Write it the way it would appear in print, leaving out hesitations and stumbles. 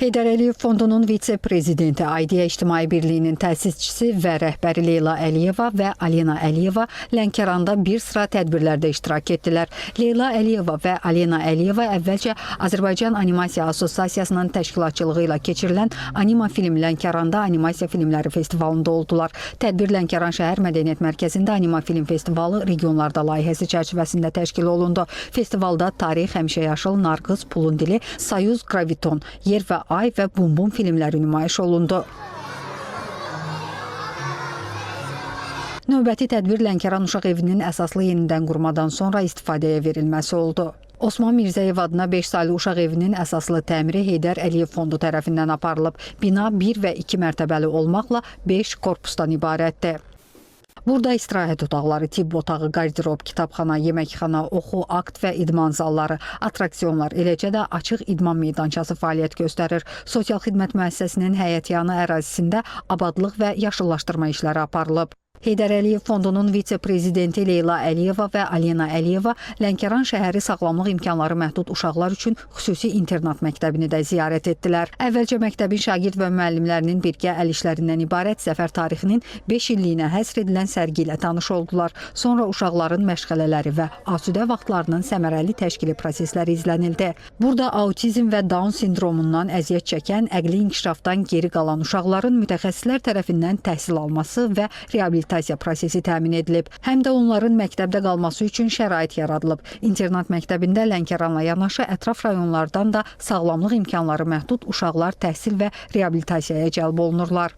Heydər Əliyev Fondunun vitse-prezidenti, Aidiya İctimai Birliyinin təsisçisi və rəhbəri Leyla Əliyeva və Alena Əliyeva Lənkəranda bir sıra tədbirlərdə iştirak etdilər. Leyla Əliyeva və Alena Əliyeva əvvəlcə Azərbaycan Animasiya Assosiasiyasının təşkilatçılığı ilə keçirilən Anima Film Lənkəranda Animasiya Filmləri Festivalında oldular. Tədbir Lənkəran Şəhər Mədəniyyət Mərkəzində Anima Film Festivalı regionlarda layihəsi çərçivəsində təşkil olundu. Festivalda Tarix, Həmişəyaşıl, Narqız, Pulun Dili, Sayuz, Graviton, Yer və Ay və Bum Bum filmləri nümayiş olundu. Növbəti tədbir Lənkəran Uşaq Evinin əsaslı yenidən qurmadan sonra istifadəyə verilməsi oldu. Osman Mirzəyev adına 5 saylı uşaq evinin əsaslı təmiri Heydər Əliyev Fondu tərəfindən aparılıb. Bina 1 və 2 mərtəbəli olmaqla 5 korpusdan ibarətdir. Burada istirahət otaqları, tibb otağı, qardirob, kitabxana, yeməkxana, oxu, akt və idman zalları, attraksionlar, eləcə də açıq idman meydançası fəaliyyət göstərir. Sosial xidmət müəssisəsinin həyətyanı ərazisində abadlıq və yaşıllaşdırma işləri aparılıb. Heydər Əliyev Fondunun vitse-prezidenti Leyla Əliyeva və Alena Əliyeva Lənkəran şəhəri sağlamlıq imkanları məhdud uşaqlar üçün xüsusi internat məktəbini də ziyarət etdilər. Əvvəlcə məktəbin şagird və müəllimlərinin birgə əl işlərindən ibarət Zəfər tarixinin 5 illiyinə həsr edilən sərgi ilə tanış oldular. Sonra uşaqların məşğələləri və asudə vaxtlarının səmərəli təşkili prosesləri izlənildi. Burada autizm və Down sindromundan əziyyət çəkən, əqli inkişafdan geri qalan uşaqların mütəxəssislər tərəfindən təhsil alması və reabilitasiya prosesi təmin edilib. Həm də onların məktəbdə qalması üçün şərait yaradılıb. İnternat məktəbində Lənkəranla yanaşı ətraf rayonlardan da sağlamlıq imkanları məhdud uşaqlar təhsil və reabilitasiyaya cəlb olunurlar.